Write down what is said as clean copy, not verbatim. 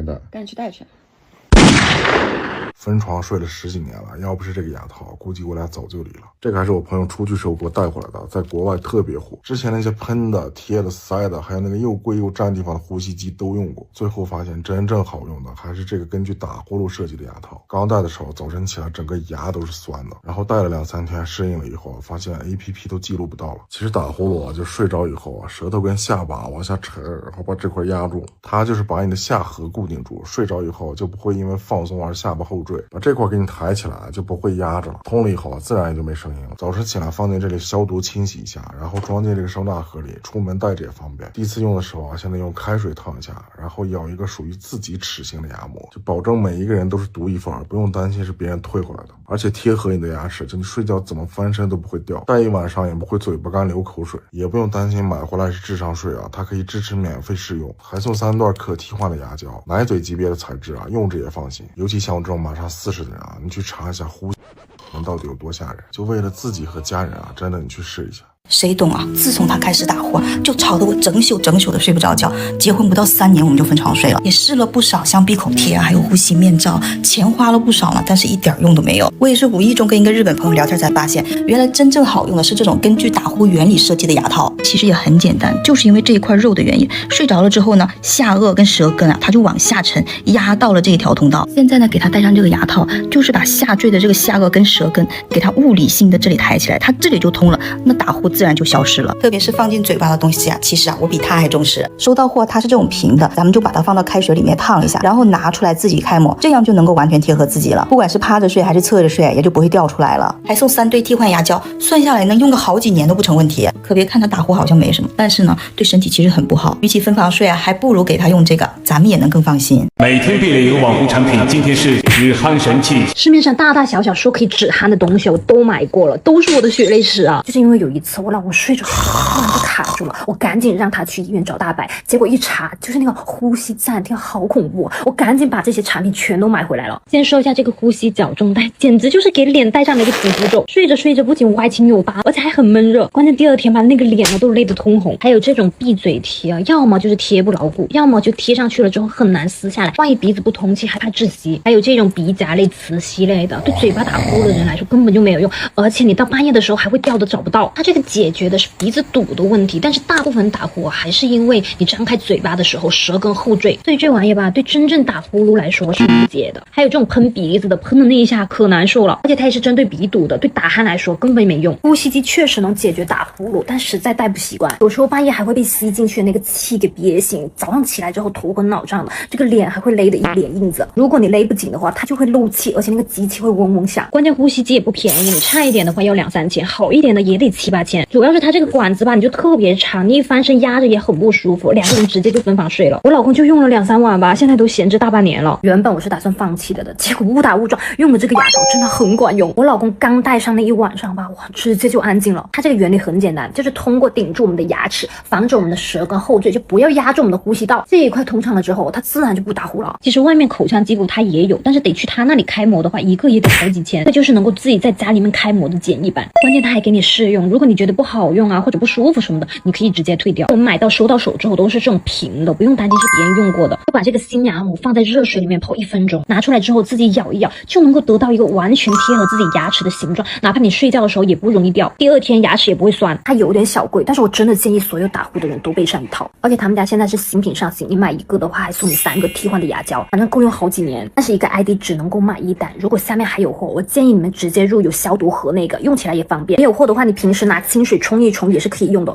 带？赶紧去带去。分床睡了10几年了，要不是这个牙套，估计我俩早就离了。这个还是我朋友出去时候给我带回来的，在国外特别火。之前那些喷的、贴的、塞的，还有那个又贵又占地方的呼吸机都用过，最后发现真正好用的还是这个根据打呼噜设计的牙套。刚戴的时候，早晨起来整个牙都是酸的，然后戴了2、3天适应了以后，发现 APP 都记录不到了。其实打呼噜啊，就睡着以后啊，舌头跟下巴往下沉，然后把这块压住，它就是把你的下颌固定住，睡着以后就不会因为放松而下巴后坠，把这块给你抬起来，就不会压着了。通了以后自然也就没声音了。早晨起来放进这里消毒清洗一下，然后装进这个收纳盒里，出门带着也方便。第一次用的时候啊，现在用开水烫一下，然后咬一个属于自己齿形的牙模，就保证每一个人都是独一份，不用担心是别人退回来的，而且贴合你的牙齿，就你睡觉怎么翻身都不会掉，戴一晚上也不会嘴巴干流口水，也不用担心买回来是智商税啊，它可以支持免费试用，还送3段可替换的牙胶，奶嘴级别的材质啊，用着也放心。尤其像我这种马上40的人啊，你去查一下呼吸到底有多吓人，就为了自己和家人啊，真的你去试一下。谁懂啊？自从他开始打呼，就吵得我整宿的睡不着觉。结婚不到3年，我们就分床睡了，也试了不少，像闭口贴还有呼吸面罩，钱花了不少了，但是一点用都没有。我也是无意中跟一个日本朋友聊天才发现，原来真正好用的是这种根据打呼原理设计的牙套。其实也很简单，就是因为这一块肉的原因，睡着了之后呢，下颚跟舌根啊，它就往下沉，压到了这一条通道。现在呢，给他戴上这个牙套，就是把下坠的这个下颚跟舌根给它物理性的这里抬起来，它这里就通了，那打呼自然就消失了。特别是放进嘴巴的东西啊，其实啊，我比他还重视。收到货它是这种平的，咱们就把它放到开水里面烫一下，然后拿出来自己开模，这样就能够完全贴合自己了。不管是趴着睡还是侧着睡，也就不会掉出来了。还送3堆替换牙胶，算下来能用个好几年都不成问题。可别看他打呼好像没什么，但是呢，对身体其实很不好。比起分房睡啊，还不如给他用这个，咱们也能更放心。每天必领网红产品，今天是止鼾神器。市面上大大小小说可以止鼾的东西我都买过了，都是我的血泪史啊！就是因为有一次我老公睡着突然就卡住了，我赶紧让他去医院找大白，结果一查就是那个呼吸暂停，好恐怖！我赶紧把这些产品全都买回来了。先说一下这个呼吸矫正带，简直就是给脸戴上了一个紧箍咒，睡着睡着不仅歪七扭八，而且还很闷热，关键第2天把那个脸呢都勒得通红。还有这种闭嘴贴啊，要么就是贴不牢固，要么就贴上去了之后很难撕下来，万一鼻子不通气还怕窒息。还有这种鼻夹类、磁吸类的，对嘴巴打呼的人来说根本就没有用，而且你到半夜的时候还会掉的找不到。它这个解决的是鼻子堵的问题，但是大部分打呼还是因为你张开嘴巴的时候舌根后坠，所以这玩意吧对真正打呼噜来说是无解的。还有这种喷鼻子的，喷的那一下可难受了，而且它也是针对鼻堵的，对打鼾来说根本没用。呼吸机确实能解决打呼噜，但实在戴不习惯，有时候半夜还会被吸进去的那个气给憋醒，早上起来之后头昏脑胀的，这个脸还会勒得一脸印子。如果你勒不紧的话，它就会漏气，而且那个机器会嗡嗡响。关键呼吸机也不便宜，你差一点的话要2、3千，好一点的也得7、8千。主要是它这个管子吧，你就特别长，你一翻身压着也很不舒服，2个人直接就分房睡了。我老公就用了2、3晚吧，现在都闲置大半年了。原本我是打算放弃的，结果误打误撞用的这个牙套真的很管用。我老公刚戴上那一晚上吧，哇，直接就安静了。它这个原理很简单，就是通过顶住我们的牙齿，防止我们的舌根后坠，就不要压住我们的呼吸道。这一块通畅了之后，它自然就不打呼了。其实外面口腔肌肤它也有，但是得去它那里开模的话，一个也得好几千，这就是能够自己在家里面开模的简易版。关键它还给你试用，如果你觉得不好用啊或者不舒服什么的，你可以直接退掉。我们买到收到手之后都是这种平的，不用担心是别人用过的。就把这个新牙模放在热水里面泡1分钟，拿出来之后自己咬一咬，就能够得到一个完全贴合自己牙齿的形状，哪怕你睡觉的时候也不容易掉，第2天牙齿也不会酸。它有点小贵，但是我真的建议所有打呼的人都备上一套。而且他们家现在是新品上新，你买1个的话还送你3个替换的牙胶，反正够用好几年。但是一个 ID 只能够买1单，如果下面还有货，我建议你们直接入有消毒盒那个，用起来也方便。没有货的话，你平时拿清水冲一冲也是可以用的。